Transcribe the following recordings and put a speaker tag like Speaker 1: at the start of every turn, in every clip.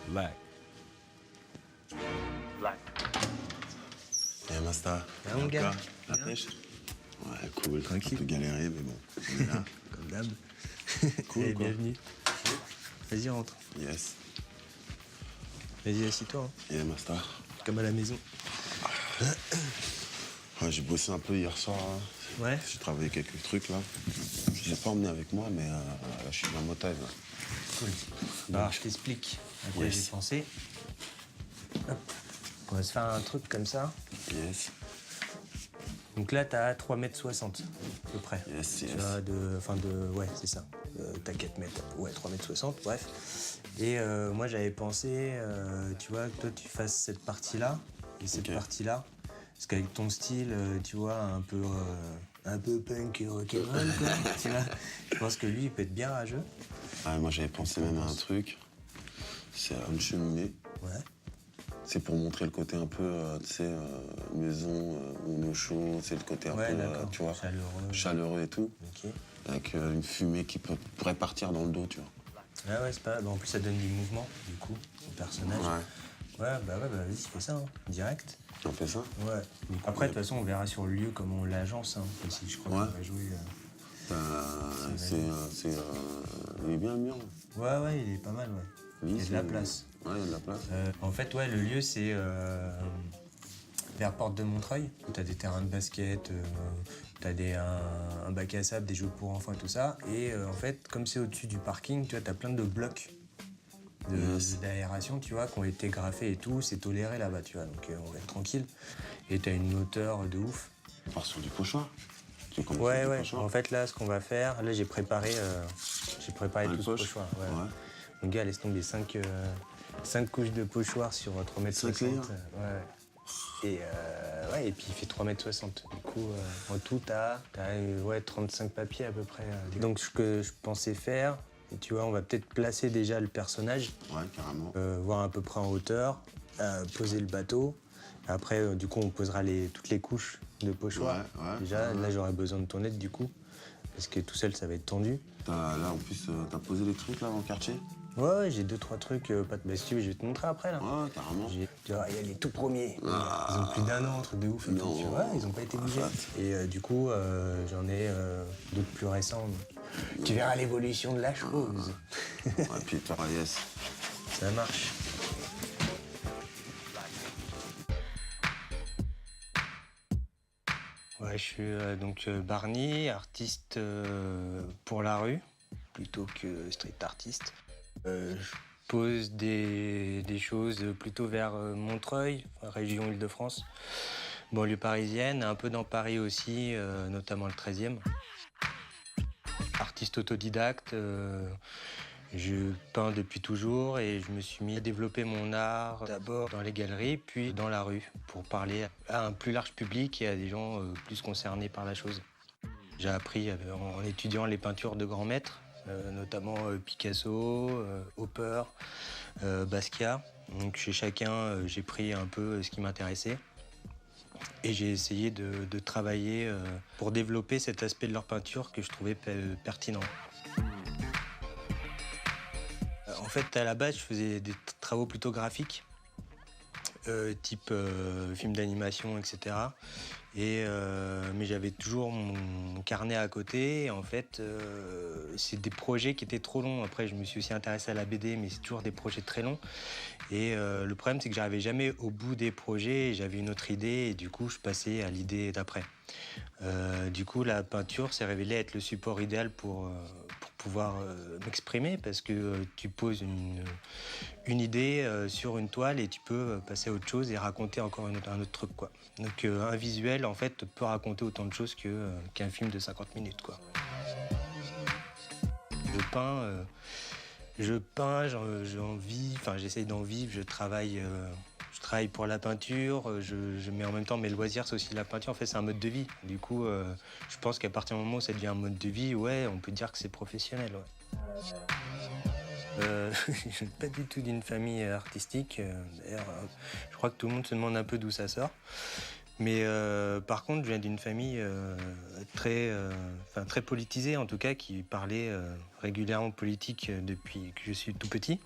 Speaker 1: Black.
Speaker 2: Black.
Speaker 3: Eh Masta,
Speaker 4: mon gars.
Speaker 3: La pêche? Ouais, cool.
Speaker 4: Tranquille.
Speaker 3: Un peu galéré, mais bon. On est là.
Speaker 4: Comme d'hab.
Speaker 3: Cool, quoi.
Speaker 4: Bienvenue. Vas-y, rentre.
Speaker 3: Yes.
Speaker 4: Vas-y, assis-toi.
Speaker 3: Eh Masta.
Speaker 4: Comme à la maison.
Speaker 3: Ouais, j'ai bossé un peu hier soir. Hein.
Speaker 4: Ouais.
Speaker 3: J'ai travaillé quelques trucs là. Je les ai pas emmenés avec moi, mais là, je suis dans le motel. Là.
Speaker 4: Cool. Alors, je t'explique à quoi j'ai pensé. Hop. On va se faire un truc comme ça.
Speaker 3: Yes.
Speaker 4: Donc là, t'as 3,60 m à peu près.
Speaker 3: Yes,
Speaker 4: Tu
Speaker 3: yes.
Speaker 4: vois, ouais, c'est ça. T'as 4 mètres. Ouais, 3,60 m, bref. Et moi, j'avais pensé, tu vois, que toi, tu fasses cette partie-là et cette partie-là. Parce qu'avec ton style, tu vois, un peu punk rock'n'roll, quoi. Tu vois, je pense que lui, il peut être bien rageux.
Speaker 3: Ah, moi, j'avais pensé même à un truc. C'est une cheminée.
Speaker 4: Ouais.
Speaker 3: C'est pour montrer le côté un peu, tu sais, maison, on est au chaud. C'est le côté un peu, tu vois, chaleureux et tout.
Speaker 4: Ok.
Speaker 3: Avec une fumée qui pourrait partir dans le dos, tu vois.
Speaker 4: Ah ouais, c'est pas mal. En plus, ça donne du mouvement, du coup, au personnage.
Speaker 3: Ouais.
Speaker 4: Ouais, bah vas-y, fais ça, hein. Direct.
Speaker 3: On fait ça?
Speaker 4: Ouais. Donc après, de toute façon, on verra sur le lieu comment on l'agence, hein. Aussi, je crois qu'on va jouer.
Speaker 3: Il est bien le mur.
Speaker 4: Ouais, il est pas mal, ouais. Il y a de la place.
Speaker 3: Ouais, il y a de la place.
Speaker 4: En fait, ouais, le lieu, c'est vers Porte de Montreuil. T'as des terrains de basket, t'as un bac à sable, des jeux pour enfants et tout ça. Et en fait, comme c'est au-dessus du parking, tu vois, t'as plein de blocs d'aération, tu vois, qui ont été graffés et tout. C'est toléré là-bas, tu vois, donc on va être tranquille. Et t'as une hauteur de ouf.
Speaker 3: On part sur du pochoir.
Speaker 4: Ouais. En fait, là, ce qu'on va faire, là, j'ai préparé tout ce pochoir. Ouais. Donc, gars, laisse tomber 5 couches de pochoir sur 3,60 m. Ouais. Et puis, il fait 3,60 m. Du coup, en tout, t'as 35 papiers à peu près. Donc, ce que je pensais faire, et tu vois, on va peut-être placer déjà le personnage.
Speaker 3: Ouais, carrément.
Speaker 4: Voir à peu près en hauteur, poser le bateau. Après, du coup, on posera toutes les couches de pochoir. Déjà, là, j'aurais besoin de ton aide, du coup. Parce que tout seul, ça va être tendu.
Speaker 3: Là, en plus, t'as posé les trucs, là, dans le quartier?
Speaker 4: Ouais, j'ai 2-3 trucs. Bah, si tu veux, je vais te montrer après, là.
Speaker 3: Ouais, carrément.
Speaker 4: Tu vois, il y a les tout premiers. Ils ont plus d'1 an, un truc de ouf. Et tout, tu vois, ils ont pas été bougés. Et du coup, j'en ai d'autres plus récents. Tu verras l'évolution de la chose.
Speaker 3: Ouais, puis toi, yes.
Speaker 4: Ça marche. Ouais, je suis donc Barney, artiste pour la rue, plutôt que street artiste. Je pose des choses plutôt vers Montreuil, région Île-de-France, banlieue parisienne, un peu dans Paris aussi, notamment le 13e. Artiste autodidacte, je peins depuis toujours et je me suis mis à développer mon art d'abord dans les galeries, puis dans la rue, pour parler à un plus large public et à des gens plus concernés par la chose. J'ai appris en étudiant les peintures de grands maîtres, notamment Picasso, Hopper, Basquiat. Donc chez chacun, j'ai pris un peu ce qui m'intéressait. Et j'ai essayé de travailler pour développer cet aspect de leur peinture que je trouvais pertinent. En fait, à la base, je faisais des travaux plutôt graphiques, type film d'animation, etc. Mais j'avais toujours mon carnet à côté. Et en fait, c'est des projets qui étaient trop longs. Après, je me suis aussi intéressé à la BD, mais c'est toujours des projets très longs. Et le problème, c'est que j'arrivais jamais au bout des projets. J'avais une autre idée et du coup, je passais à l'idée d'après. Du coup, la peinture s'est révélée être le support idéal pour pouvoir m'exprimer parce que tu poses une idée sur une toile et tu peux passer à autre chose et raconter encore un autre truc, quoi. Donc un visuel, en fait, peut raconter autant de choses qu'un film de 50 minutes, quoi. Le peins. Je peins, j'en vis, enfin j'essaye d'en vivre, je travaille pour la peinture, mais en même temps mes loisirs c'est aussi la peinture, en fait c'est un mode de vie. Du coup, je pense qu'à partir du moment où ça devient un mode de vie, ouais, on peut dire que c'est professionnel. Ouais. Je suis pas du tout d'une famille artistique, d'ailleurs je crois que tout le monde se demande un peu d'où ça sort. Mais par contre, je viens d'une famille très politisée, en tout cas, qui parlait régulièrement politique depuis que je suis tout petit.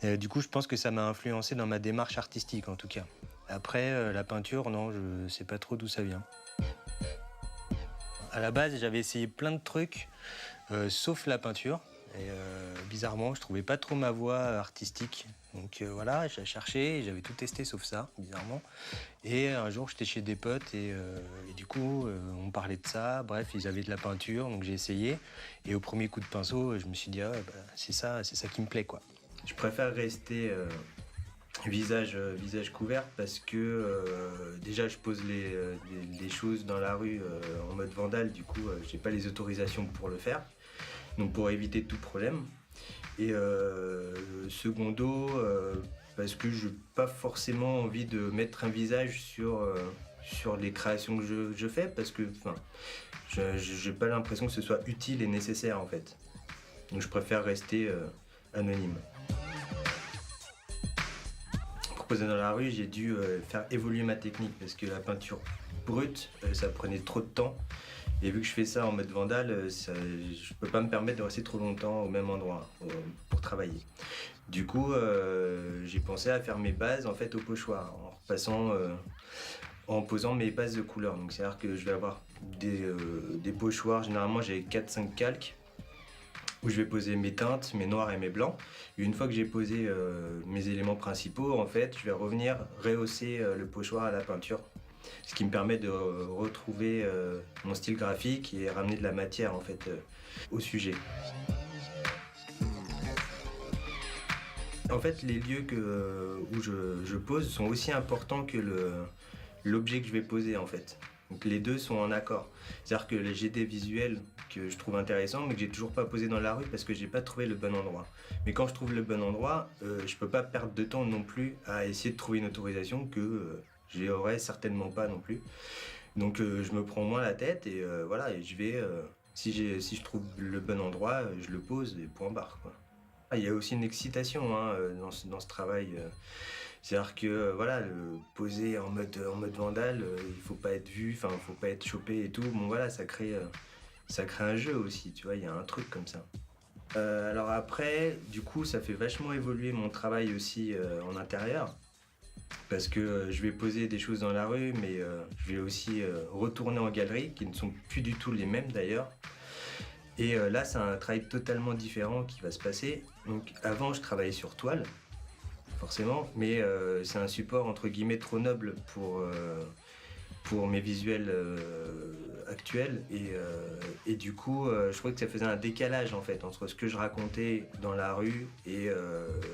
Speaker 4: Du coup, je pense que ça m'a influencé dans ma démarche artistique, en tout cas. Après, la peinture, non, je ne sais pas trop d'où ça vient. À la base, j'avais essayé plein de trucs, sauf la peinture. Et bizarrement, je trouvais pas trop ma voie artistique. Donc voilà, j'ai cherché, j'avais tout testé sauf ça, bizarrement. Et un jour, j'étais chez des potes et du coup, on parlait de ça. Bref, ils avaient de la peinture, donc j'ai essayé. Et au premier coup de pinceau, je me suis dit, ah, bah, c'est ça qui me plaît, quoi. Je préfère rester visage couvert parce que déjà, je pose les choses dans la rue en mode vandale. Du coup, j'ai pas les autorisations pour le faire. Donc pour éviter tout problème. Et secondo, parce que je n'ai pas forcément envie de mettre un visage sur les créations que je fais, parce que je n'ai pas l'impression que ce soit utile et nécessaire en fait. Donc je préfère rester anonyme. Pour poser dans la rue, j'ai dû faire évoluer ma technique, parce que la peinture brute, ça prenait trop de temps. Et vu que je fais ça en mode vandale, je ne peux pas me permettre de rester trop longtemps au même endroit pour travailler. Du coup, j'ai pensé à faire mes bases en fait au pochoir, en posant mes bases de couleurs. Donc c'est-à-dire que je vais avoir des pochoirs, généralement j'ai 4-5 calques, où je vais poser mes teintes, mes noirs et mes blancs. Et une fois que j'ai posé mes éléments principaux, en fait, je vais revenir rehausser le pochoir à la peinture. Ce qui me permet de retrouver mon style graphique et ramener de la matière en fait au sujet. En fait, les lieux où je pose sont aussi importants que l'objet que je vais poser en fait. Donc les deux sont en accord. C'est-à-dire que j'ai des visuels que je trouve intéressants mais que j'ai toujours pas posé dans la rue parce que j'ai pas trouvé le bon endroit. Mais quand je trouve le bon endroit, je peux pas perdre de temps non plus à essayer de trouver une autorisation que je n'aurais certainement pas non plus. Donc je me prends moins la tête et voilà, et je vais, si je trouve le bon endroit, je le pose et point barre, quoi. Il y a aussi une excitation dans ce travail. C'est-à-dire que voilà, poser en mode vandale, il faut pas être vu, enfin faut pas être chopé et tout. Bon voilà, ça crée un jeu aussi, tu vois, il y a un truc comme ça. Alors après, du coup, ça fait vachement évoluer mon travail aussi en intérieur. Parce que je vais poser des choses dans la rue, mais je vais aussi retourner en galerie, qui ne sont plus du tout les mêmes d'ailleurs. Et là, c'est un travail totalement différent qui va se passer. Donc avant, je travaillais sur toile, forcément, mais c'est un support entre guillemets trop noble pour mes visuels actuels. Et du coup, je trouvais que ça faisait un décalage en fait entre ce que je racontais dans la rue et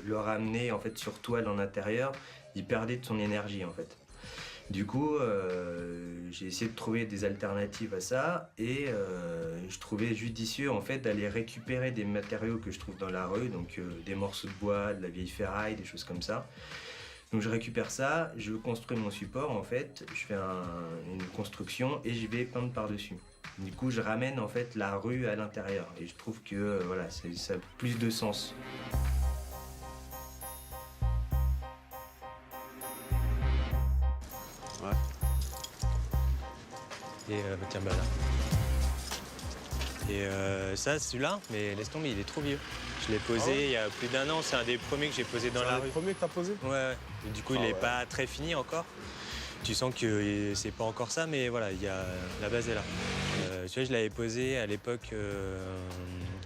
Speaker 4: le ramener en fait sur toile en intérieur. Il perdait de son énergie en fait. Du coup, j'ai essayé de trouver des alternatives à ça et je trouvais judicieux en fait d'aller récupérer des matériaux que je trouve dans la rue, donc des morceaux de bois, de la vieille ferraille, des choses comme ça. Donc je récupère ça, je construis mon support en fait, je fais une construction et je vais peindre par-dessus. Du coup, je ramène en fait la rue à l'intérieur et je trouve que voilà, ça a plus de sens.
Speaker 3: Ouais.
Speaker 4: Et tiens, bah là. Et ça, celui-là, mais laisse tomber, il est trop vieux. Je l'ai posé il y a plus d'1 an, c'est un des premiers que j'ai posé dans la rue.
Speaker 3: C'est un des premiers que t'as posé ?
Speaker 4: Ouais. Et du coup, il n'est pas très fini encore. Tu sens que c'est pas encore ça, mais voilà, la base est là. Tu vois, je l'avais posé à l'époque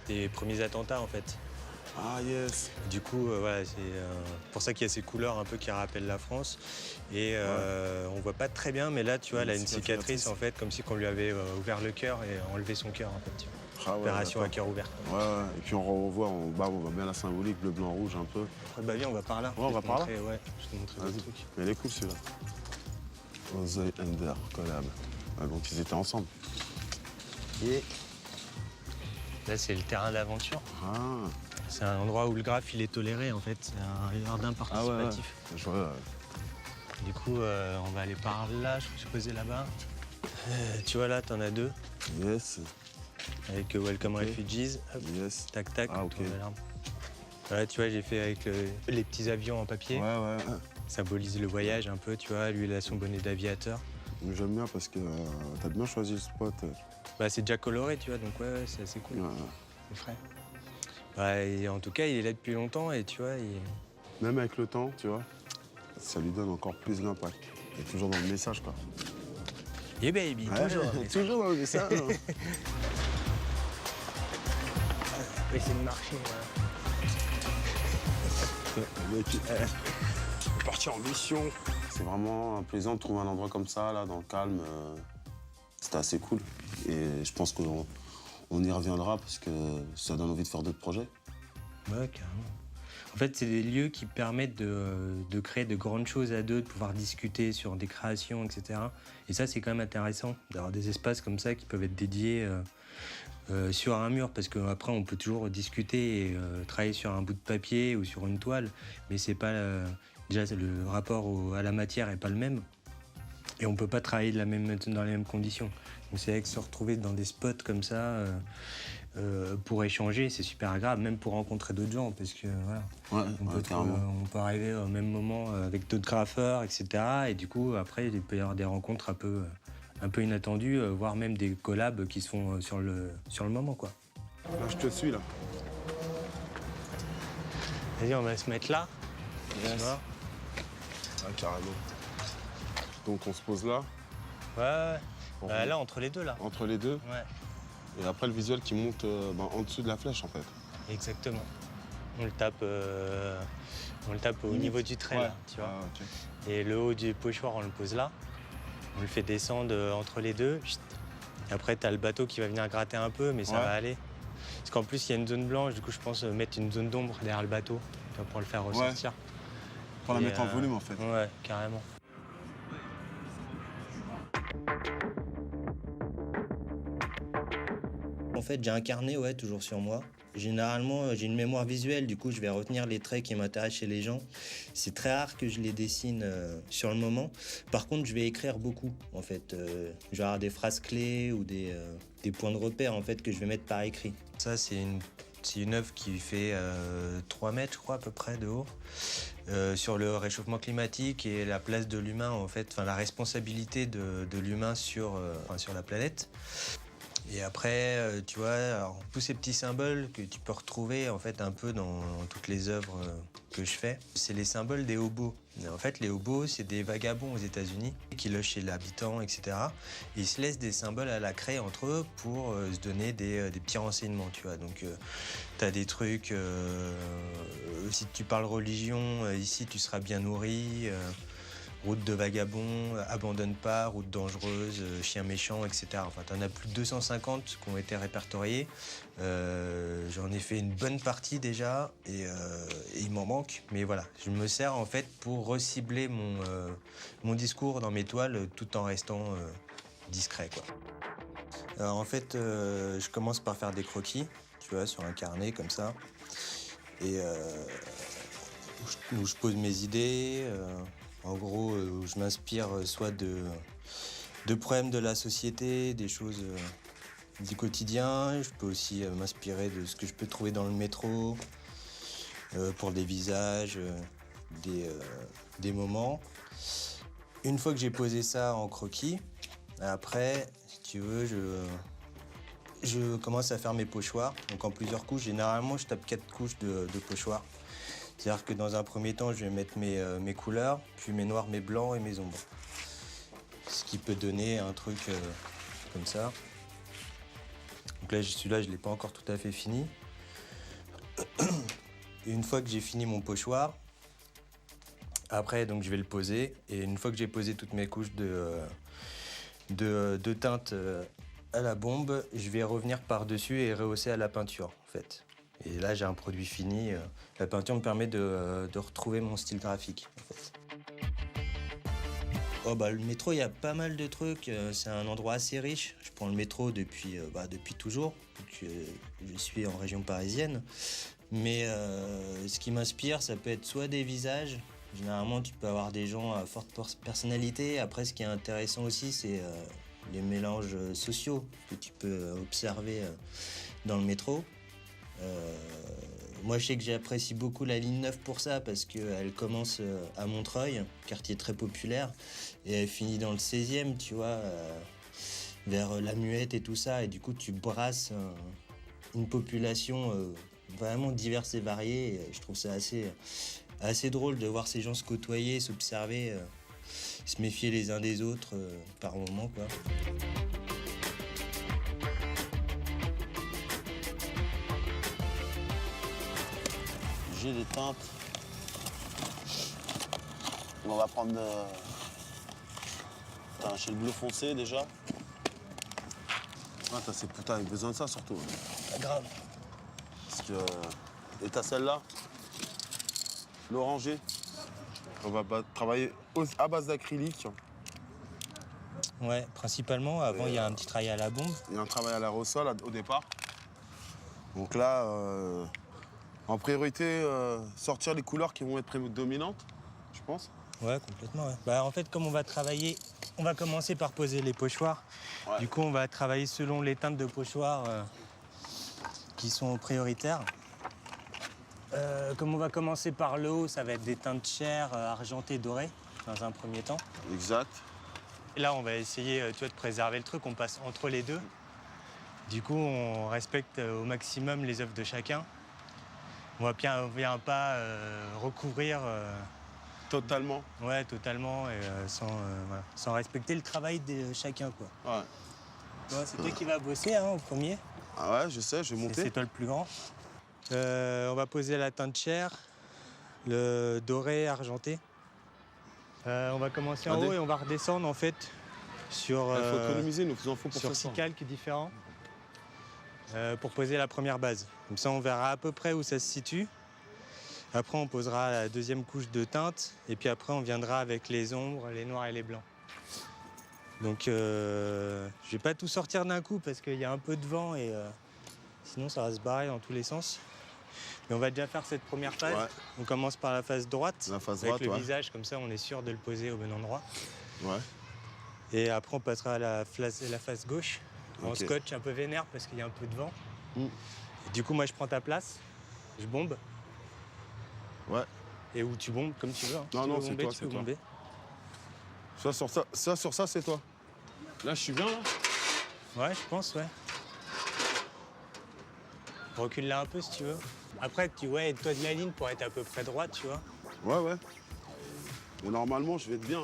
Speaker 4: des premiers attentats, en fait.
Speaker 3: Ah yes.
Speaker 4: Du coup, voilà, c'est pour ça qu'il y a ces couleurs un peu qui rappellent la France. Et on voit pas très bien, mais là, tu vois, elle a une cicatrice, en fait, comme si on lui avait ouvert le cœur et enlevé son cœur, en fait. Opération à cœur ouvert.
Speaker 3: Ouais, et puis on revoit, on voit bien la symbolique, bleu, blanc, rouge un peu.
Speaker 4: Bah viens, on va par là.
Speaker 3: Ouais, on va par là.
Speaker 4: Ouais, je te montrer des trucs.
Speaker 3: Mais elle est cool celui-là. Ozzy Ender, collab. Ah, donc ils étaient ensemble. Et
Speaker 4: Là, c'est le terrain d'aventure.
Speaker 3: Ah.
Speaker 4: C'est un endroit où le graphe, il est toléré, en fait. C'est un jardin participatif.
Speaker 3: Ah ouais. Je vois.
Speaker 4: Du coup, on va aller par là. Je suis posé là-bas. Tu vois, là, t'en as 2.
Speaker 3: Yes.
Speaker 4: Avec Welcome Refugees. Hop.
Speaker 3: Yes.
Speaker 4: Tac, tac.
Speaker 3: Ah, ok.
Speaker 4: Voilà, tu vois, j'ai fait avec les petits avions en papier.
Speaker 3: Ouais.
Speaker 4: Ça symbolise le voyage un peu, tu vois. Lui, il a son bonnet d'aviateur.
Speaker 3: J'aime bien parce que t'as bien choisi le spot.
Speaker 4: Bah, c'est déjà coloré, tu vois, donc ouais, c'est assez cool.
Speaker 3: Ouais.
Speaker 4: C'est frais. Bah, et en tout cas, il est là depuis longtemps et tu vois,
Speaker 3: Même avec le temps, tu vois, ça lui donne encore plus d'impact. Il est toujours dans le message, quoi.
Speaker 4: Yeah baby,
Speaker 3: ouais,
Speaker 4: toujours.
Speaker 3: Toujours dans le message.
Speaker 4: On va essayer de marcher,
Speaker 3: Le mec, est parti en mission. C'est vraiment plaisant de trouver un endroit comme ça, là, dans le calme. C'était assez cool. Et je pense qu'on y reviendra parce que ça donne envie de faire d'autres projets.
Speaker 4: Ouais, carrément. En fait, c'est des lieux qui permettent de créer de grandes choses à deux, de pouvoir discuter sur des créations, etc. Et ça, c'est quand même intéressant d'avoir des espaces comme ça qui peuvent être dédiés sur un mur, parce qu'après, on peut toujours discuter et travailler sur un bout de papier ou sur une toile, mais c'est pas déjà le rapport à la matière est pas le même, et on peut pas travailler dans les mêmes conditions. Donc c'est vrai que se retrouver dans des spots comme ça. Pour échanger, c'est super agréable, même pour rencontrer d'autres gens, parce que voilà, on peut arriver au même moment avec d'autres graffeurs, etc. Et du coup, après, il peut y avoir des rencontres un peu inattendues, voire même des collabs qui se font sur le moment, quoi.
Speaker 3: Là, je te suis, là.
Speaker 4: Vas-y, on va se mettre là.
Speaker 3: Yes. Ah, carrément. Donc, on se pose là.
Speaker 4: Ouais. Là, entre les deux, là.
Speaker 3: Entre les deux.
Speaker 4: Ouais.
Speaker 3: Et après, le visuel qui monte en dessous de la flèche, en fait.
Speaker 4: Exactement. On le tape au niveau du trait, là, tu vois.
Speaker 3: Ah, okay.
Speaker 4: Et le haut du pochoir, on le pose là. On le fait descendre entre les deux. Et après, tu as le bateau qui va venir gratter un peu, mais ça va aller. Parce qu'en plus, il y a une zone blanche. Du coup, je pense mettre une zone d'ombre derrière le bateau pour le faire ressortir.
Speaker 3: Ouais. Pour la mettre en volume, en fait.
Speaker 4: Ouais, carrément. En fait, j'ai un carnet, toujours sur moi. Généralement, j'ai une mémoire visuelle, du coup, je vais retenir les traits qui m'intéressent chez les gens. C'est très rare que je les dessine sur le moment. Par contre, je vais écrire beaucoup, en fait. Je vais avoir des phrases clés ou des points de repère, en fait, que je vais mettre par écrit. Ça, c'est une œuvre qui fait 3 mètres, je crois, à peu près, de haut. Sur le réchauffement climatique et la place de l'humain, en fait, enfin, la responsabilité de l'humain sur la planète. Et après, tu vois, alors, tous ces petits symboles que tu peux retrouver en fait un peu dans toutes les œuvres que je fais, c'est les symboles des hobos. Et en fait, les hobos, c'est des vagabonds aux États-Unis qui logent chez l'habitant, etc. Et ils se laissent des symboles à la craie entre eux pour se donner des petits renseignements, tu vois. Donc, tu as des trucs, si tu parles religion, ici, tu seras bien nourri. Route de vagabond, abandonne pas, route dangereuse, chien méchant, etc. Enfin, t'en as plus de 250 qui ont été répertoriés. J'en ai fait une bonne partie déjà et il m'en manque. Mais voilà, je me sers en fait pour recibler mon discours dans mes toiles tout en restant discret, quoi. Alors, en fait, je commence par faire des croquis, tu vois, sur un carnet comme ça. Et où je pose mes idées. En gros, je m'inspire soit de problèmes de la société, des choses du quotidien. Je peux aussi m'inspirer de ce que je peux trouver dans le métro, pour des visages, des moments. Une fois que j'ai posé ça en croquis, après, si tu veux, je commence à faire mes pochoirs. Donc en plusieurs couches, généralement, je tape 4 couches de pochoirs. C'est-à-dire que dans un premier temps, je vais mettre mes couleurs, puis mes noirs, mes blancs et mes ombres. Ce qui peut donner un truc comme ça. Donc là, celui-là, je ne l'ai pas encore tout à fait fini. Et une fois que j'ai fini mon pochoir, après, donc, je vais le poser. Et une fois que j'ai posé toutes mes couches de teinte à la bombe, je vais revenir par-dessus et rehausser à la peinture, en fait. Et là, j'ai un produit fini. La peinture me permet de retrouver mon style graphique, en fait. Oh bah, le métro, il y a pas mal de trucs. C'est un endroit assez riche. Je prends le métro depuis toujours. Donc, je suis en région parisienne. Mais ce qui m'inspire, ça peut être soit des visages. Généralement, tu peux avoir des gens à forte personnalité. Après, ce qui est intéressant aussi, c'est les mélanges sociaux que tu peux observer dans le métro. Moi, je sais que j'apprécie beaucoup la ligne 9 pour ça, parce qu'elle commence à Montreuil, quartier très populaire, et elle finit dans le 16e, tu vois, vers La Muette et tout ça. Et du coup, tu brasses une population vraiment diverse et variée. Et je trouve ça assez drôle de voir ces gens se côtoyer, s'observer, se méfier les uns des autres par moments, quoi.
Speaker 3: J'ai des teintes. On va prendre chez le bleu foncé déjà. Ah, t'as besoin de ça surtout.
Speaker 4: Pas grave.
Speaker 3: Parce que. Et t'as celle-là, l'oranger. On va travailler à base d'acrylique.
Speaker 4: Ouais, principalement. Avant, il y a un petit travail à la bombe.
Speaker 3: Il y a un travail à l'aérosol au départ. Donc là, en priorité, sortir les couleurs qui vont être prédominantes, je pense.
Speaker 4: Ouais, complètement. Ouais. Bah, en fait, comme on va travailler, on va commencer par poser les pochoirs.
Speaker 3: Ouais.
Speaker 4: Du coup, on va travailler selon les teintes de pochoirs qui sont prioritaires. Comme on va commencer par le haut, ça va être des teintes chair, argentées, dorées, dans un premier temps.
Speaker 3: Exact.
Speaker 4: Et là, on va essayer de préserver le truc, on passe entre les deux. Du coup, on respecte au maximum les œuvres de chacun. On vient pas recouvrir...
Speaker 3: Totalement.
Speaker 4: Ouais, totalement, et sans respecter le travail de chacun, quoi.
Speaker 3: Ouais.
Speaker 4: Bon, c'est toi qui vas bosser, hein, au premier.
Speaker 3: Ah ouais, je sais, je vais monter.
Speaker 4: C'est toi le plus grand. On va poser la teinte chair, le doré argenté. On va commencer en haut et on va redescendre, en fait, sur...
Speaker 3: Il faut économiser, nous faisons faux pour
Speaker 4: sur
Speaker 3: ça.
Speaker 4: 6 calques différents pour poser la première base. Comme ça, on verra à peu près où ça se situe. Après, on posera la deuxième couche de teinte. Et puis après, on viendra avec les ombres, les noirs et les blancs. Donc, je vais pas tout sortir d'un coup parce qu'il y a un peu de vent et sinon, ça va se barrer dans tous les sens. Mais on va déjà faire cette première phase. Ouais. On commence par la face droite.
Speaker 3: La face
Speaker 4: avec
Speaker 3: droite,
Speaker 4: le visage, comme ça, on est sûr de le poser au bon endroit.
Speaker 3: Ouais.
Speaker 4: Et après, on passera à la face gauche. En scotch un peu vénère parce qu'il y a un peu de vent. Et du coup, moi, je prends ta place. Je bombe.
Speaker 3: Ouais.
Speaker 4: Et où tu bombes comme tu veux. Hein.
Speaker 3: Non, c'est toi, c'est toi. Sur ça, c'est toi. Là, je suis bien, là.
Speaker 4: Ouais, je pense, ouais. Recule là un peu, si tu veux. Après, toi de la ligne pour être à peu près droite, tu vois.
Speaker 3: Ouais. Mais normalement, je vais être bien.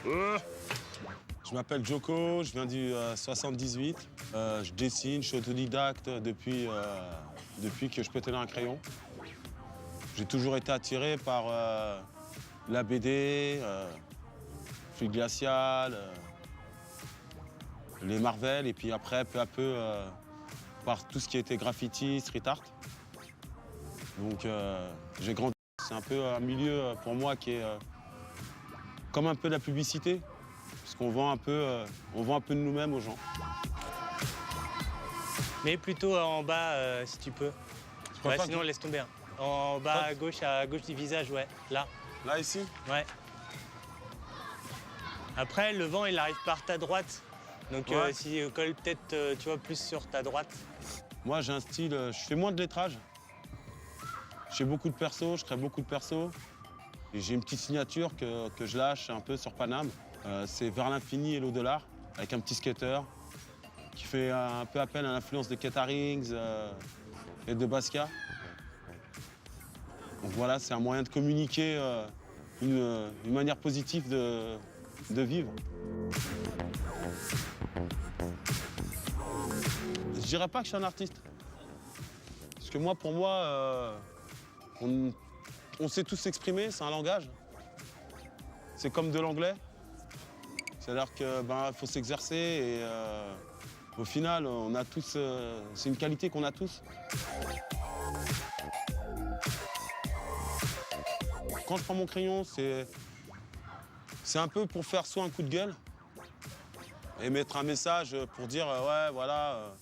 Speaker 3: Je m'appelle Joko, je viens du 78. Je dessine, je suis autodidacte depuis que je peux tenir un crayon. J'ai toujours été attiré par la BD, Fluide Glacial, les Marvel, et puis après, peu à peu, par tout ce qui était graffiti, street art. Donc j'ai grandi. C'est un peu un milieu pour moi qui est comme un peu de la publicité, parce qu'on vend un peu de nous-mêmes aux gens.
Speaker 4: Mais plutôt en bas, si tu peux. Ouais, sinon, laisse tomber. En bas, à gauche du visage, ouais. Là.
Speaker 3: Là, ici?
Speaker 4: Ouais. Après, le vent, il arrive par ta droite. Donc, s'il colle peut-être, tu vois, plus sur ta droite.
Speaker 3: Moi, j'ai un style... je fais moins de lettrage. Je fais beaucoup de persos, je crée beaucoup de persos. Et j'ai une petite signature que je lâche un peu sur Paname. C'est Vers l'infini et l'au-delà, avec un petit skater qui fait un peu appel à l'influence de Keith Harington et de Basquiat. Donc voilà, c'est un moyen de communiquer une manière positive de vivre. Je dirais pas que je suis un artiste. Parce que moi, pour moi, on sait tous s'exprimer, c'est un langage. C'est comme de l'anglais. C'est-à-dire qu'il faut s'exercer et au final, on a tous. C'est une qualité qu'on a tous. Quand je prends mon crayon, c'est C'est un peu pour faire soit un coup de gueule et mettre un message pour dire ouais, voilà.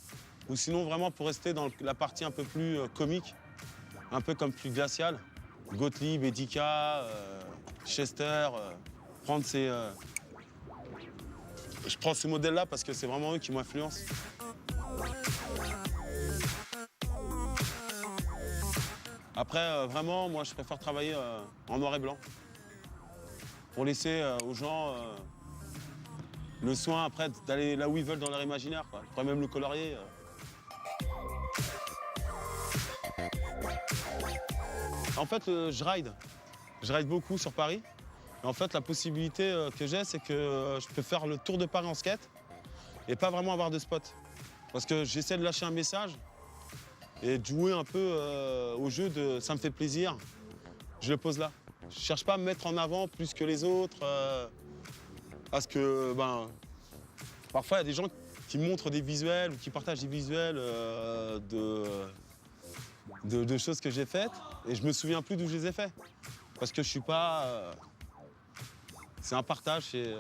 Speaker 3: Ou sinon vraiment pour rester dans la partie un peu plus comique, un peu comme plus glacial. Gottlieb, Edika, Chester, prendre ces... Je prends ces modèles-là parce que c'est vraiment eux qui m'influencent. Après, vraiment, moi, je préfère travailler en noir et blanc pour laisser aux gens le soin après d'aller là où ils veulent dans leur imaginaire, quoi. Après, même le colorier. En fait, je ride. Je ride beaucoup sur Paris. Et en fait, la possibilité que j'ai, c'est que je peux faire le tour de Paris en skate et pas vraiment avoir de spot. Parce que j'essaie de lâcher un message et de jouer un peu au jeu de « ça me fait plaisir », je le pose là. Je cherche pas à me mettre en avant plus que les autres parce que parfois il y a des gens qui montrent des visuels ou qui partagent des visuels de choses que j'ai faites et je me souviens plus d'où je les ai faits. Parce que je suis pas... c'est un partage et...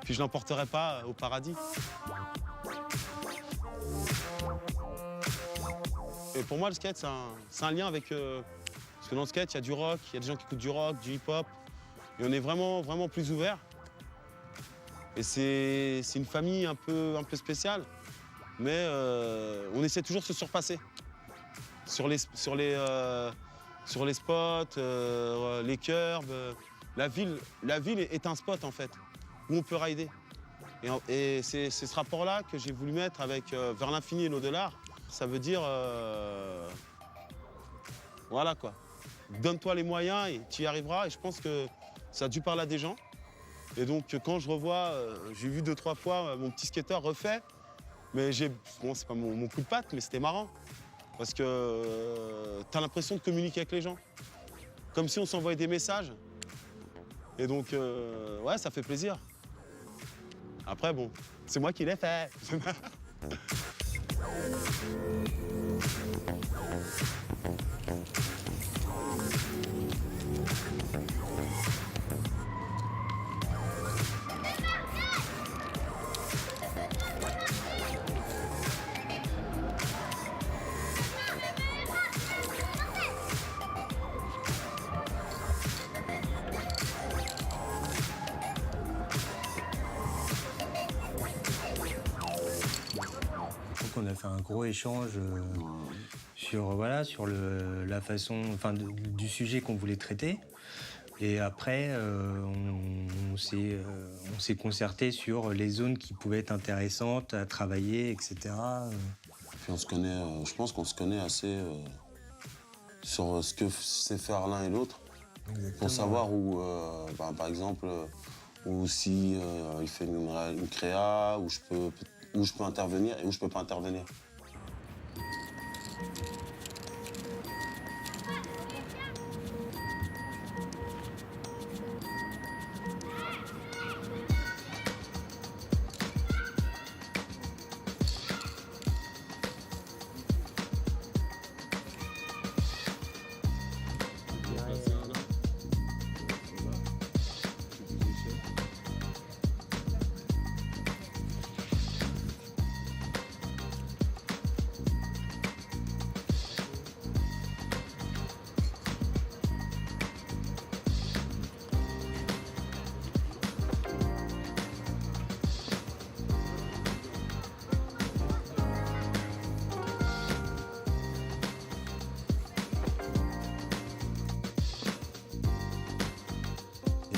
Speaker 3: puis je l'emporterai pas au paradis. Et pour moi, le skate, c'est un lien avec... parce que dans le skate, il y a du rock, il y a des gens qui écoutent du rock, du hip-hop. Et on est vraiment, vraiment plus ouverts. Et c'est une famille un peu spéciale. Mais on essaie toujours de se surpasser. Sur les spots, les curbs. La ville est un spot, en fait, où on peut rider. Et c'est ce rapport-là que j'ai voulu mettre avec vers l'infini et l'au-delà. Ça veut dire, voilà quoi, donne-toi les moyens et tu y arriveras. Et je pense que ça a dû parler à des gens. Et donc quand je revois, j'ai vu 2-3 fois mon petit skater refait. Mais bon, c'est pas mon coup de patte, mais c'était marrant. Parce que t'as l'impression de communiquer avec les gens. Comme si on s'envoyait des messages. Et donc, ouais, ça fait plaisir. Après, bon, c'est moi qui l'ai fait.
Speaker 4: On a fait un gros échange sur la façon, du sujet qu'on voulait traiter. Et après, on s'est concerté sur les zones qui pouvaient être intéressantes à travailler, etc.
Speaker 3: Puis on se connaît, je pense qu'on se connaît assez sur ce que sait faire l'un et l'autre. Pour savoir où, par exemple, où si il fait une créa, où je peux intervenir et où je peux pas intervenir.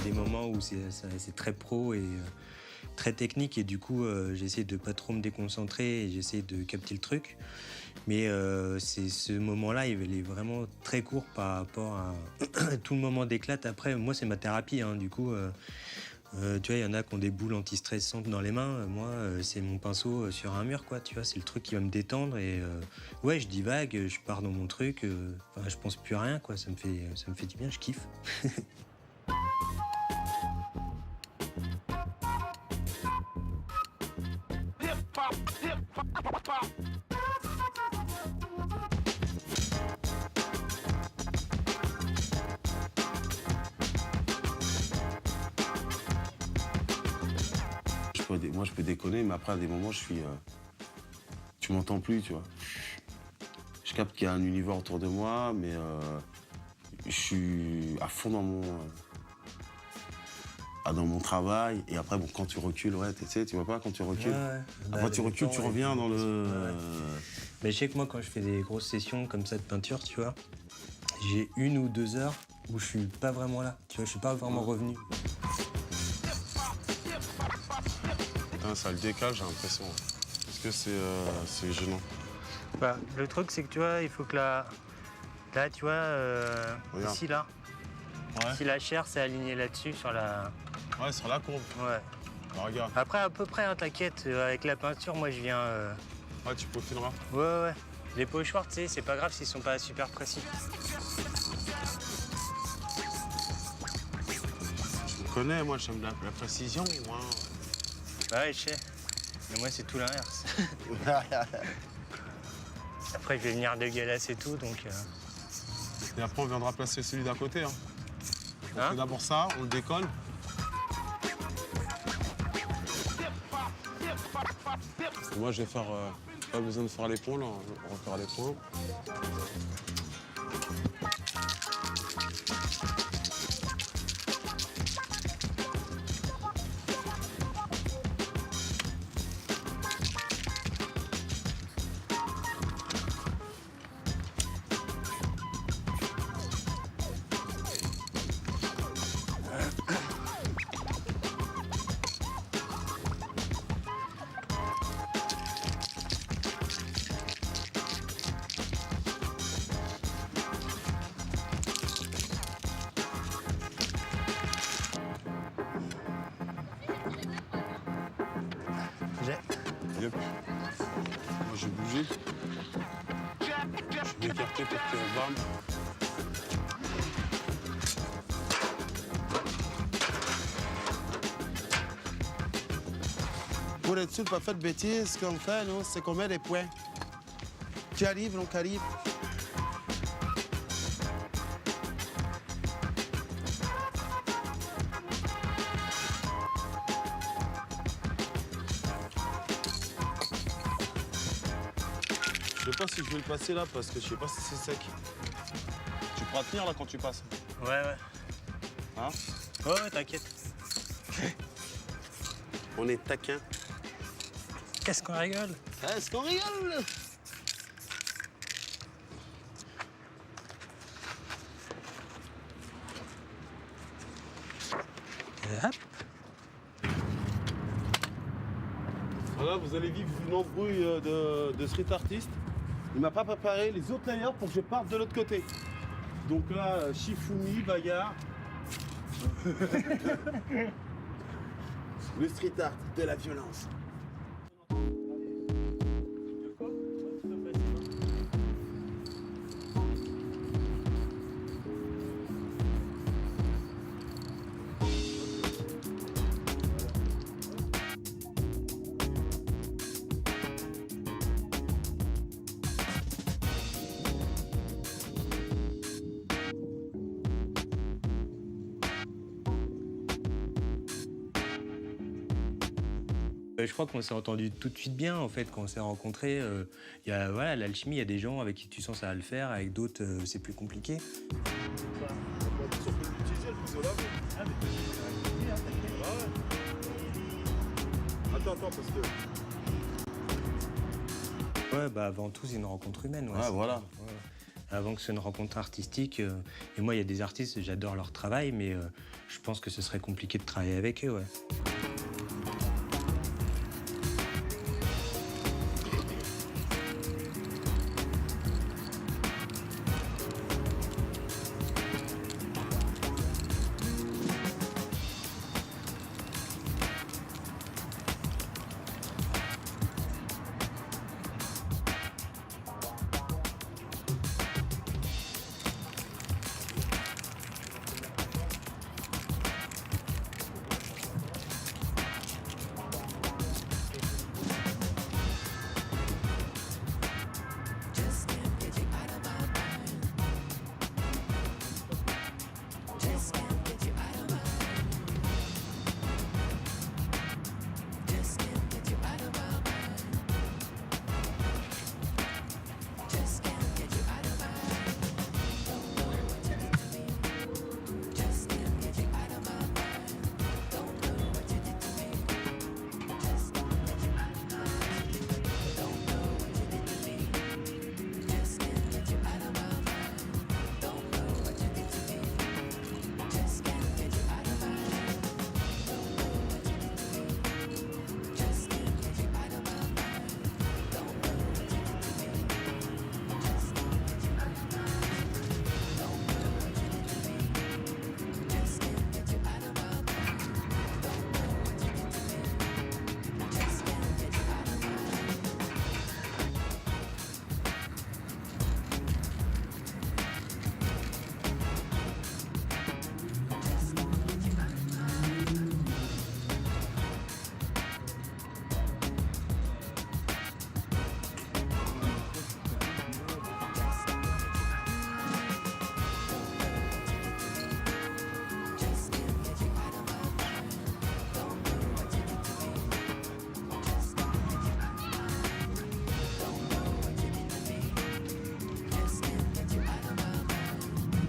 Speaker 4: Des moments où c'est très pro et très technique et du coup j'essaie de pas trop me déconcentrer et j'essaie de capter le truc. Mais ce moment-là, il est vraiment très court par rapport à tout le moment d'éclate. Après, moi, c'est ma thérapie. Hein, du coup, tu vois, il y en a qui ont des boules antistressantes dans les mains. Moi, c'est mon pinceau sur un mur, quoi. Tu vois, c'est le truc qui va me détendre. Et ouais, je divague, je pars dans mon truc. Je pense plus à rien, quoi. Ça me fait du bien, je kiffe.
Speaker 3: moi, je peux déconner, mais après, à des moments, je suis... tu m'entends plus, tu vois. Je capte qu'il y a un univers autour de moi, mais je suis à fond dans mon travail. Et après, bon, quand tu recules, ouais, tu sais, tu vois pas, quand tu recules.
Speaker 4: Ouais.
Speaker 3: Après, tu recules, tu reviens dans le...
Speaker 4: Mais je sais que moi, quand je fais des grosses sessions comme ça de peinture, tu vois, j'ai 1 ou 2 heures où je suis pas vraiment là. Tu vois, je suis pas vraiment revenu.
Speaker 3: Putain, ça le décale, j'ai l'impression. Parce que c'est gênant.
Speaker 4: Bah, le truc, c'est que tu vois, il faut que là, tu vois,
Speaker 3: Regarde.
Speaker 4: ici, là, si la chair s'est alignée là-dessus, sur la...
Speaker 3: Ouais, sur la courbe.
Speaker 4: Ouais.
Speaker 3: Bah, regarde.
Speaker 4: Après, à peu près, hein, t'inquiète, avec la peinture, moi, je viens...
Speaker 3: Ouais, tu peaufineras.
Speaker 4: Ouais. Les pochoirs, tu sais, c'est pas grave s'ils sont pas super précis.
Speaker 3: Je me connais, moi, j'aime la précision, moi.
Speaker 4: Bah ouais, je sais. Mais moi, c'est tout l'inverse. Après, je vais venir dégueulasser tout, donc...
Speaker 3: Et après, on viendra placer celui d'à côté. Hein. On
Speaker 4: Hein
Speaker 3: fait d'abord ça, on le décolle. Et moi, je vais faire... pas besoin de faire les points, là. On va faire les points. Yep. Moi, j'ai bougé. Je vais écarter pour que... Bam.
Speaker 1: Pour être sûr de ne pas faire de bêtises, ce qu'on fait, nous, c'est qu'on met des points. Qui arrive, donc arrive.
Speaker 3: Je sais pas si je vais le passer là parce que je sais pas si c'est sec. Tu pourras tenir là quand tu passes.
Speaker 4: Ouais.
Speaker 3: Hein?
Speaker 4: Ouais, t'inquiète.
Speaker 3: On est taquin.
Speaker 4: Qu'est-ce qu'on rigole?
Speaker 3: Est-ce qu'on rigole?
Speaker 4: Et hop.
Speaker 1: Voilà, vous allez vivre une embrouille de street artiste. Il m'a pas préparé les autres layers pour que je parte de l'autre côté. Donc là, Shifumi, bagarre. Le street art de la violence.
Speaker 4: Je crois qu'on s'est entendu tout de suite bien, en fait, quand on s'est rencontrés. Il y a, voilà, l'alchimie, il y a des gens avec qui tu sens ça va le faire, avec d'autres, c'est plus compliqué.
Speaker 1: Attends, parce que...
Speaker 4: Ouais, bah avant tout, c'est une rencontre humaine.
Speaker 3: Ouais, voilà.
Speaker 4: Ouais. Avant que ce soit une rencontre artistique. Et moi, il y a des artistes, j'adore leur travail, mais je pense que ce serait compliqué de travailler avec eux, ouais.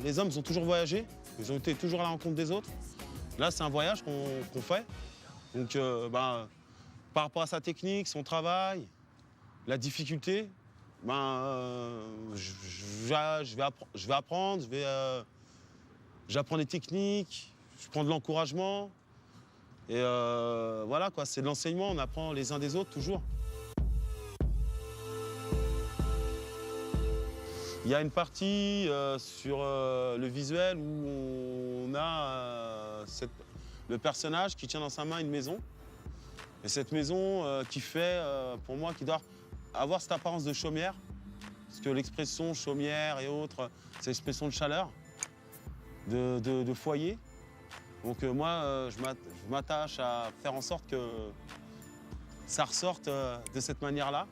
Speaker 3: les hommes, ils ont toujours voyagé. Ils ont été toujours à la rencontre des autres. Là, c'est un voyage qu'on fait. Donc, par rapport à sa technique, son travail, la difficulté, je vais apprendre, j'apprends des techniques, je prends de l'encouragement. Et voilà, quoi, c'est de l'enseignement, on apprend les uns des autres toujours. Il y a une partie sur le visuel où on a le personnage qui tient dans sa main une maison. Et cette maison qui fait, pour moi, qui doit avoir cette apparence de chaumière. Parce que l'expression chaumière et autres, c'est l'expression de chaleur, de foyer. Donc moi, je m'attache à faire en sorte que ça ressorte de cette manière-là.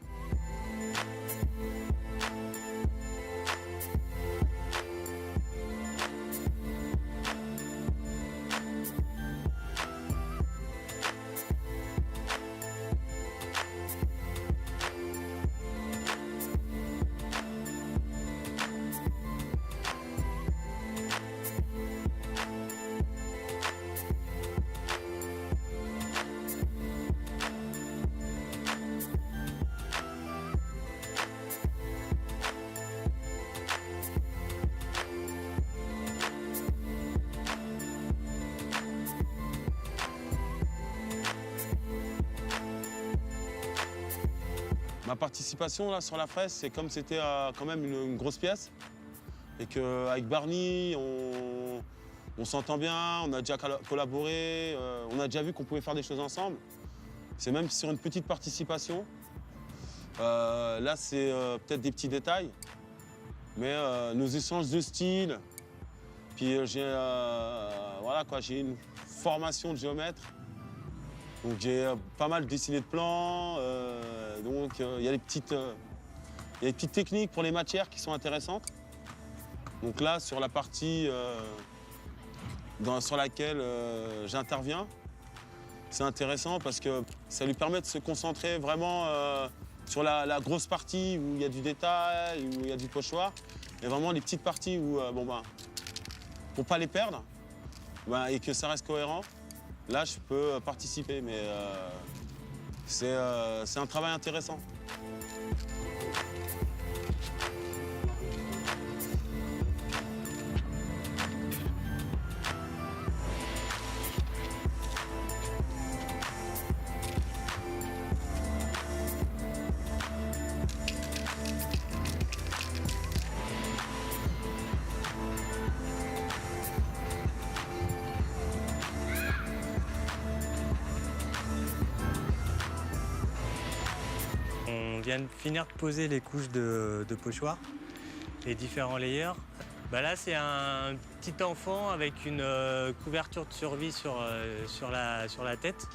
Speaker 3: Ma participation là, sur la fresque, c'est comme c'était quand même une grosse pièce. Et qu'avec Barney, on s'entend bien, on a déjà collaboré, on a déjà vu qu'on pouvait faire des choses ensemble. C'est même sur une petite participation. Là, c'est peut-être des petits détails. Mais nos échanges de style, puis j'ai une formation de géomètre. Donc j'ai pas mal dessiné de plans, donc il y a des petites techniques pour les matières qui sont intéressantes. Donc là, sur la partie sur laquelle j'interviens, c'est intéressant parce que ça lui permet de se concentrer vraiment sur la grosse partie où il y a du détail, où il y a du pochoir, et vraiment les petites parties où, pour pas les perdre et que ça reste cohérent. Là, je peux participer, mais c'est un travail intéressant.
Speaker 4: On vient de finir de poser les couches de pochoir, les différents layers. Là, c'est un petit enfant avec une couverture de survie sur la tête,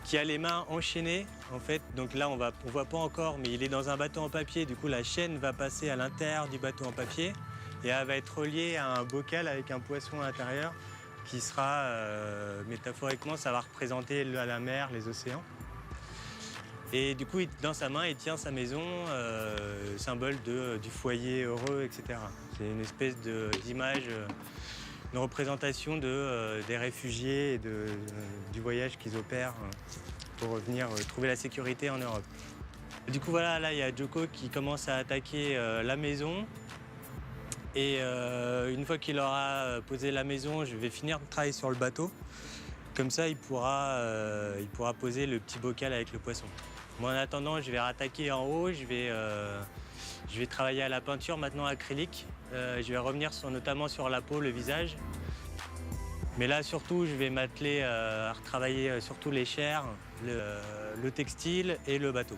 Speaker 4: qui a les mains enchaînées, en fait. Donc là, on voit pas encore, mais il est dans un bateau en papier. Du coup, la chaîne va passer à l'intérieur du bateau en papier et elle va être reliée à un bocal avec un poisson à l'intérieur qui sera, métaphoriquement, ça va représenter la mer, les océans. Et du coup, dans sa main, il tient sa maison, symbole du foyer heureux, etc. C'est une espèce d'image, une représentation des réfugiés et du voyage qu'ils opèrent pour revenir trouver la sécurité en Europe. Du coup, voilà, là, il y a Joko qui commence à attaquer la maison. Et une fois qu'il aura posé la maison, je vais finir de travailler sur le bateau. Comme ça, il pourra poser le petit bocal avec le poisson. Moi, en attendant, je vais rattaquer en haut, je vais travailler à la peinture maintenant acrylique. Je vais revenir notamment sur la peau, le visage. Mais là, surtout, je vais m'atteler à retravailler surtout les chairs, le textile et le bateau.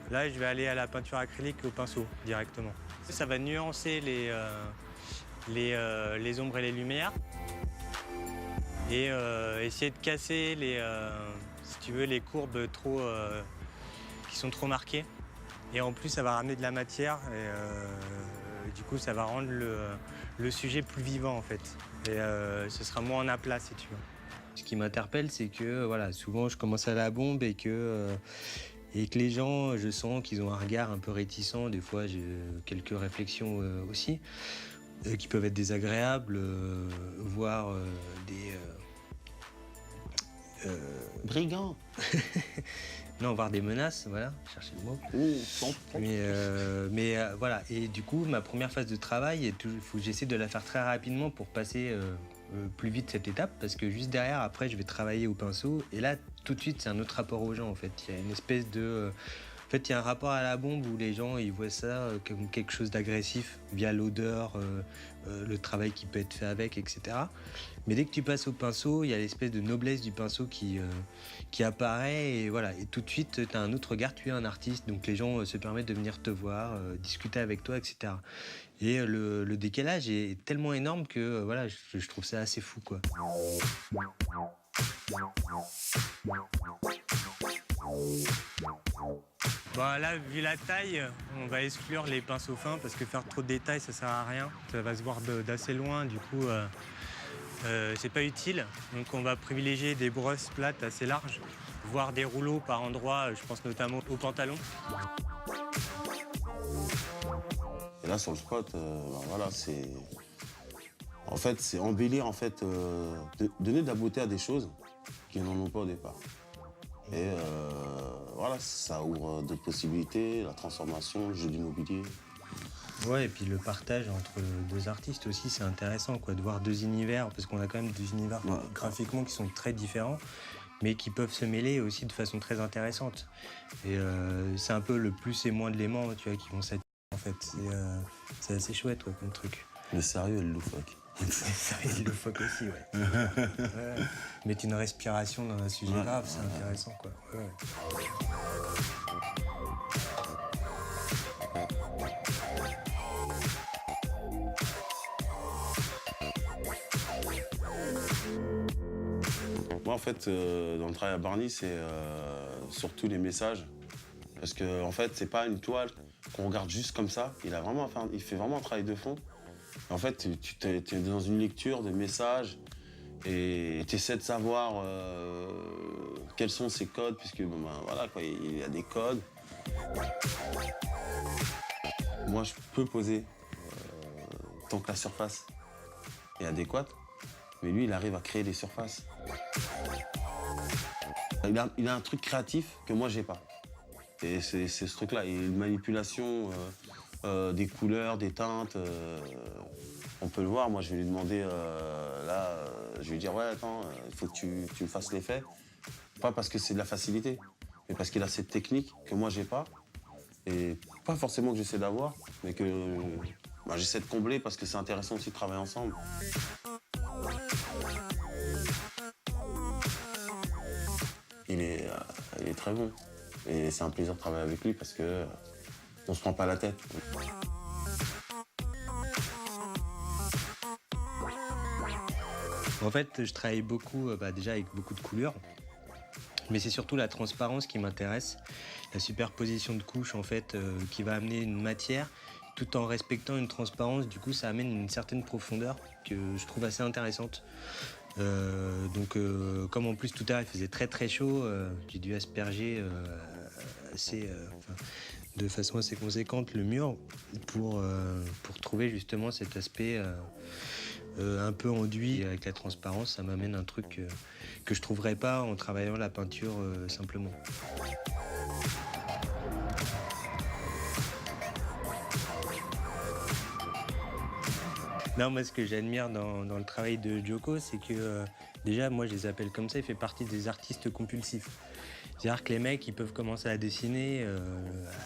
Speaker 4: Là, je vais aller à la peinture acrylique au pinceau directement. Ça va nuancer les ombres et les lumières. Et essayer de casser si tu veux, les courbes qui sont trop marquées. Et en plus, ça va ramener de la matière et du coup, ça va rendre le sujet plus vivant en fait. Et ce sera moins en aplat si tu veux. Ce qui m'interpelle, c'est que voilà, souvent je commence à la bombe et que les gens, je sens qu'ils ont un regard un peu réticent. Des fois, j'ai quelques réflexions aussi. qui peuvent être désagréables, voire des...
Speaker 3: Brigand.
Speaker 4: Non, voire des menaces, voilà, cherchez le mot.
Speaker 3: Oh,
Speaker 4: Mais voilà, et du coup, ma première phase de travail, il faut que j'essaie de la faire très rapidement pour passer plus vite cette étape, parce que juste derrière, après, je vais travailler au pinceau, et là, tout de suite, c'est un autre rapport aux gens, en fait. Il y a une espèce de... En fait, il y a un rapport à la bombe où les gens, ils voient ça comme quelque chose d'agressif, via l'odeur, le travail qui peut être fait avec, etc. Mais dès que tu passes au pinceau, il y a l'espèce de noblesse du pinceau qui apparaît, et voilà. Et tout de suite, tu as un autre regard, tu es un artiste, donc les gens se permettent de venir te voir, discuter avec toi, etc. Et le décalage est tellement énorme que voilà, je trouve ça assez fou, quoi. Bon, là, vu la taille, on va exclure les pinceaux fins parce que faire trop de détails, ça sert à rien. Ça va se voir d'assez loin, du coup, c'est pas utile. Donc, on va privilégier des brosses plates assez larges, voire des rouleaux par endroits, je pense notamment aux pantalons.
Speaker 3: Et là, sur le spot, voilà, c'est... En fait, c'est embellir, en fait, donner de la beauté à des choses qui n'en ont pas au départ. Et voilà, ça ouvre d'autres possibilités, la transformation, le jeu d'immobilier.
Speaker 4: Ouais, et puis le partage entre deux artistes aussi, c'est intéressant, quoi, de voir deux univers, parce qu'on a quand même deux univers graphiquement qui sont très différents, mais qui peuvent se mêler aussi de façon très intéressante. Et c'est un peu le plus et moins de l'éléments, tu vois, qui vont s'attirer, en fait. C'est assez chouette, quoi, comme truc.
Speaker 3: Le sérieux et le loufoque.
Speaker 4: Et le loufoque aussi, ouais. Ouais. Mettre une respiration dans un sujet grave, c'est intéressant, quoi. Ouais.
Speaker 3: Moi, en fait, dans le travail à Bargny, c'est surtout les messages. Parce que, en fait, c'est pas une toile qu'on regarde juste comme ça. Il fait vraiment un travail de fond. En fait, tu es dans une lecture de messages et tu essaies de savoir quels sont ces codes, puisque, bon, ben, voilà, quoi, il y a des codes. Moi, je peux poser tant que la surface est adéquate, mais lui, il arrive à créer des surfaces. Il a un truc créatif que moi, j'ai pas. Et c'est ce truc-là, et une manipulation des couleurs, des teintes. On peut le voir, moi, je vais lui demander, je vais lui dire, ouais, attends, il faut que tu me fasses l'effet. Pas parce que c'est de la facilité, mais parce qu'il a cette technique que moi, j'ai pas. Et pas forcément que j'essaie d'avoir, mais que j'essaie de combler parce que c'est intéressant aussi de travailler ensemble. Il est très bon. Et c'est un plaisir de travailler avec lui parce que on se prend pas la tête.
Speaker 4: En fait, je travaille beaucoup, déjà avec beaucoup de couleurs, mais c'est surtout la transparence qui m'intéresse, la superposition de couches en fait, qui va amener une matière tout en respectant une transparence. Du coup, ça amène une certaine profondeur que je trouve assez intéressante. Comme en plus tout à l'heure il faisait très très chaud, j'ai dû asperger de façon assez conséquente le mur pour trouver justement cet aspect un peu enduit avec la transparence. Ça m'amène un truc que je trouverais pas en travaillant la peinture simplement. Non, moi, ce que j'admire dans le travail de Djoko, c'est que déjà, moi, je les appelle comme ça, il fait partie des artistes compulsifs. C'est-à-dire que les mecs, ils peuvent commencer à dessiner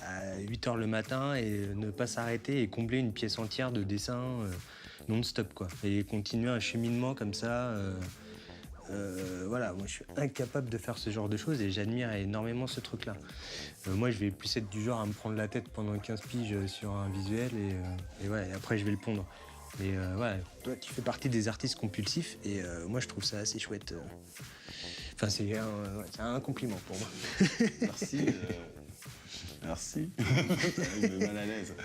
Speaker 4: à 8h le matin et ne pas s'arrêter et combler une pièce entière de dessin non-stop, quoi. Et continuer un cheminement comme ça. Voilà, moi, je suis incapable de faire ce genre de choses et j'admire énormément ce truc-là. Moi, je vais plus être du genre à me prendre la tête pendant 15 piges sur un visuel et ouais, après, je vais le pondre. Mais voilà, toi, tu fais partie des artistes compulsifs et moi, je trouve ça assez chouette. Enfin, c'est un compliment pour moi.
Speaker 3: Merci. Merci. Il me met mal à l'aise.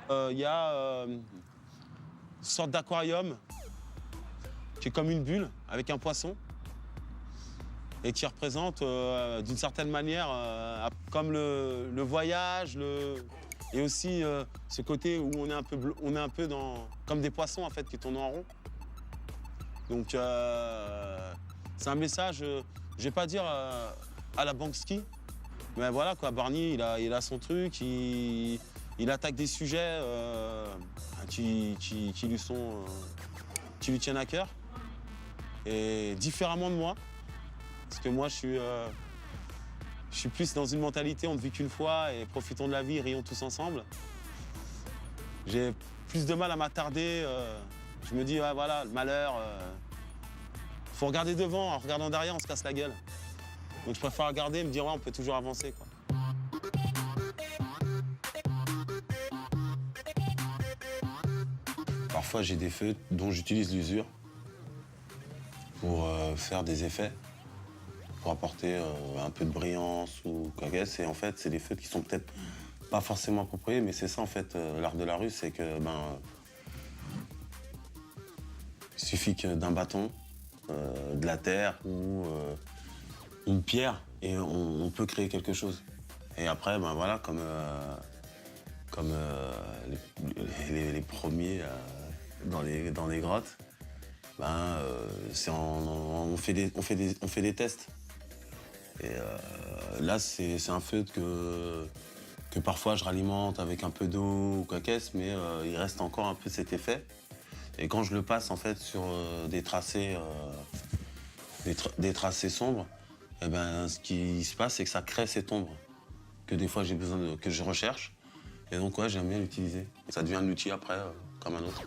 Speaker 3: Il y a une sorte d'aquarium qui est comme une bulle avec un poisson et qui représente d'une certaine manière comme le voyage et aussi ce côté où on est un peu comme des poissons en fait qui tournent en rond. Donc c'est un message, je vais pas dire à la Banksy, mais voilà quoi, Barney il a son truc, il attaque des sujets qui lui tiennent à cœur et différemment de moi. Parce que moi, je suis plus dans une mentalité, on ne vit qu'une fois et profitons de la vie, rions tous ensemble. J'ai plus de mal à m'attarder. Je me dis, ouais, voilà, le malheur, faut regarder devant. En regardant derrière, on se casse la gueule. Donc je préfère regarder et me dire, ouais, on peut toujours avancer, quoi. Parfois, j'ai des feutres dont j'utilise l'usure pour faire des effets, pour apporter un peu de brillance ou quoi que ce soit. Et en fait, c'est des feutres qui sont peut-être pas forcément appropriés, mais c'est ça, en fait, l'art de la rue, c'est que, il suffit que d'un bâton, de la terre ou une pierre, et on peut créer quelque chose. Et après, voilà, comme les premiers dans les grottes, on fait des tests. Et là, c'est un feutre que parfois je ralimente avec un peu d'eau ou quoi qu'est-ce, mais il reste encore un peu cet effet. Et quand je le passe en fait sur des tracés sombres, et ce qui se passe, c'est que ça crée cette ombre que des fois j'ai besoin que je recherche. Et donc ouais, j'aime bien l'utiliser. Ça devient un outil après, comme un autre.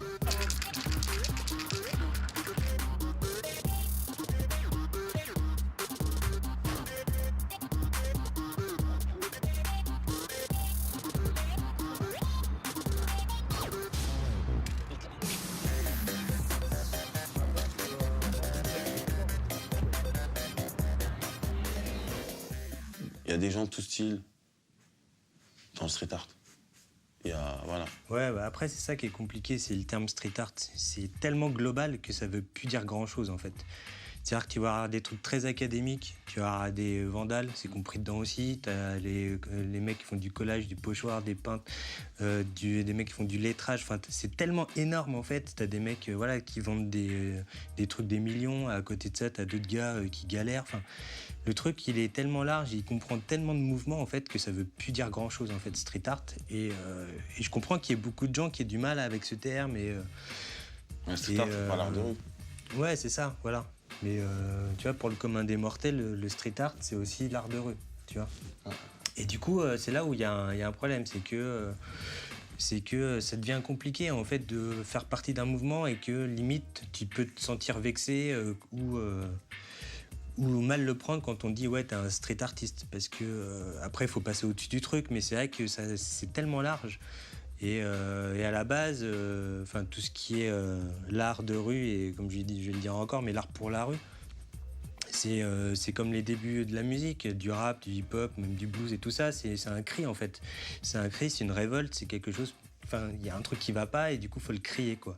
Speaker 3: Il y a des gens de tout style dans le street art. Voilà.
Speaker 4: Ouais, après, c'est ça qui est compliqué, c'est le terme street art. C'est tellement global que ça veut plus dire grand-chose, en fait. C'est-à-dire que tu vas avoir des trucs très académiques, tu vas avoir des vandales, c'est compris dedans aussi. Tu as les mecs qui font du collage, du pochoir, des peintres, des mecs qui font du lettrage. Enfin, c'est tellement énorme, en fait. Tu as des mecs qui vendent des trucs des millions. À côté de ça, tu as d'autres gars qui galèrent. Enfin, le truc, il est tellement large, il comprend tellement de mouvements, en fait, que ça veut plus dire grand-chose, en fait, street art. Et je comprends qu'il y ait beaucoup de gens qui aient du mal avec ce terme.
Speaker 3: Street art, c'est pas l'art de rue.
Speaker 4: Ouais, c'est ça, voilà. Mais tu vois, pour le commun des mortels, le street art, c'est aussi l'art de rue, tu vois. Et du coup, c'est là où il y a un problème, c'est que ça devient compliqué, en fait, de faire partie d'un mouvement et que, limite, tu peux te sentir vexé ou mal le prendre quand on dit, ouais, t'es un street artiste. Parce que, après, il faut passer au-dessus du truc, mais c'est vrai que c'est tellement large. Et à la base, tout ce qui est l'art de rue, et comme je vais le dire encore, mais l'art pour la rue, c'est comme les débuts de la musique, du rap, du hip-hop, même du blues et tout ça, c'est un cri en fait. C'est un cri, c'est une révolte, c'est quelque chose, il y a un truc qui va pas et du coup, il faut le crier, quoi.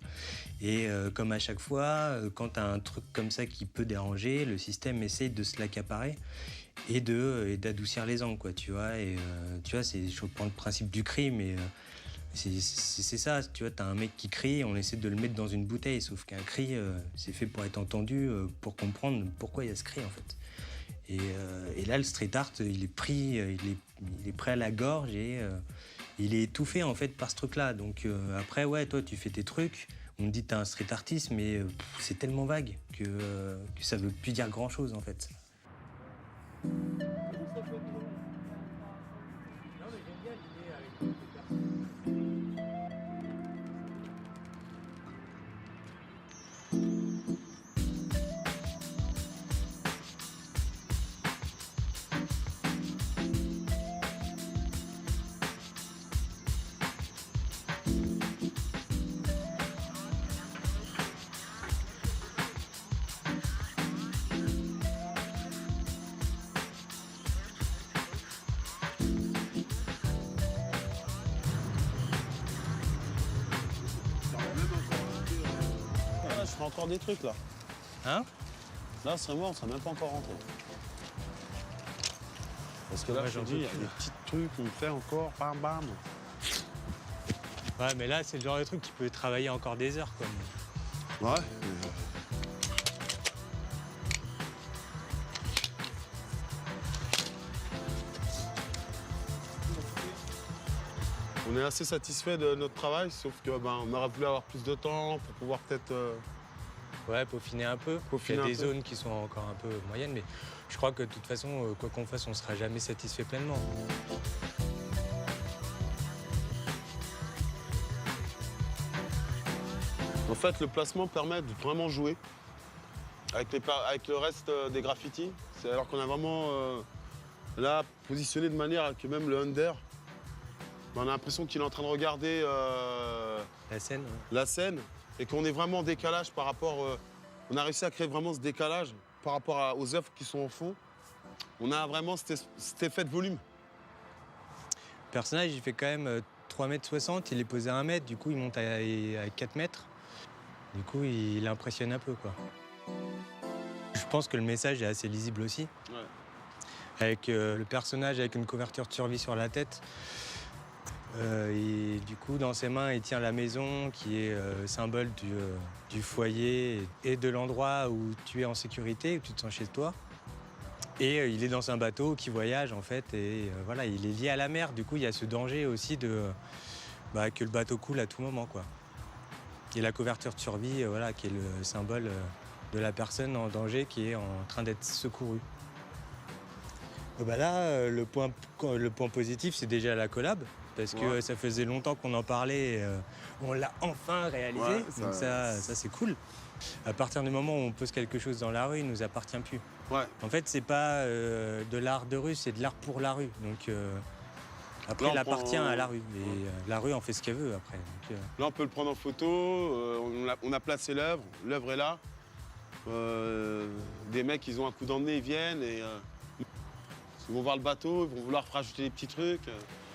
Speaker 4: Et comme à chaque fois, quand tu as un truc comme ça qui peut déranger, le système essaie de se l'accaparer et d'adoucir les angles, quoi, tu vois. Et tu vois, je reprends le principe du cri, mais... c'est ça, tu vois, t'as un mec qui crie, on essaie de le mettre dans une bouteille, sauf qu'un cri, c'est fait pour être entendu, pour comprendre pourquoi il y a ce cri, en fait. Et là, le street art, il est pris à la gorge et il est étouffé, en fait, par ce truc-là. Donc après, ouais, toi, tu fais tes trucs, on me dit que t'es un street artiste, mais c'est tellement vague que ça veut plus dire grand-chose, en fait.
Speaker 3: encore des trucs là.
Speaker 4: Hein?
Speaker 3: Là, c'est mort, ça n'a même pas encore rentré. Parce que là,
Speaker 4: Ouais,
Speaker 3: je te
Speaker 4: j'en
Speaker 3: dis,
Speaker 4: peux
Speaker 3: il y a
Speaker 4: plus,
Speaker 3: des
Speaker 4: là.
Speaker 3: petits trucs qu'on fait encore, bam bam.
Speaker 4: Ouais, mais là, c'est le genre de truc qui peut travailler encore des heures, quoi.
Speaker 3: Ouais. On est assez satisfait de notre travail, sauf que on aurait voulu avoir plus de temps pour pouvoir peut-être.
Speaker 4: Ouais, peaufiner un peu.
Speaker 3: Peaufiner
Speaker 4: Il y a
Speaker 3: un
Speaker 4: des
Speaker 3: peu.
Speaker 4: zones qui sont encore un peu moyennes, mais je crois que de toute façon, quoi qu'on fasse, on ne sera jamais satisfait pleinement.
Speaker 3: En fait, le placement permet de vraiment jouer avec le reste des graffitis. C'est alors qu'on a vraiment là positionné de manière à que même le under, on a l'impression qu'il est en train de regarder
Speaker 4: La scène, ouais.
Speaker 3: la scène et qu'on est vraiment en décalage par rapport. On a réussi à créer vraiment ce décalage par rapport aux œuvres qui sont au fond. On a vraiment cet effet de volume.
Speaker 4: Le personnage, il fait quand même 3,60 m, il est posé à 1 mètre, du coup, il monte à 4 mètres. Du coup, il impressionne un peu, quoi. Je pense que le message est assez lisible aussi.
Speaker 3: Ouais.
Speaker 4: Avec le personnage avec une couverture de survie sur la tête. Et du coup, dans ses mains, il tient la maison qui est symbole du foyer et de l'endroit où tu es en sécurité, où tu te sens chez toi. Et il est dans un bateau qui voyage, en fait, et voilà, il est lié à la mer. Du coup, il y a ce danger aussi que le bateau coule à tout moment, quoi. Et la couverture de survie, voilà, qui est le symbole de la personne en danger qui est en train d'être secourue. Là, le point positif, c'est déjà la collab, parce que
Speaker 3: Ouais.
Speaker 4: ça faisait longtemps qu'on en parlait, et, on l'a enfin réalisé,
Speaker 3: Ouais,
Speaker 4: donc ça c'est cool. À partir du moment où on pose quelque chose dans la rue, il ne nous appartient plus.
Speaker 3: Ouais.
Speaker 4: En fait, c'est pas de l'art de rue, c'est de l'art pour la rue. Donc après,
Speaker 3: Là, on
Speaker 4: il appartient
Speaker 3: prend-
Speaker 4: à la rue. Et la rue en fait ce qu'elle veut après. Donc,
Speaker 3: Là, on peut le prendre en photo. On a placé l'œuvre. L'œuvre est là. Des mecs, ils ont un coup d'emmener, ils viennent et ils vont voir le bateau, ils vont vouloir rajouter des petits trucs.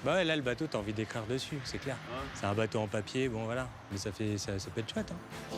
Speaker 4: Bah ouais, là, le bateau, t'as envie d'écrire dessus, c'est clair.
Speaker 3: Ouais.
Speaker 4: C'est un bateau en papier, bon voilà. Mais ça peut être chouette. Hein.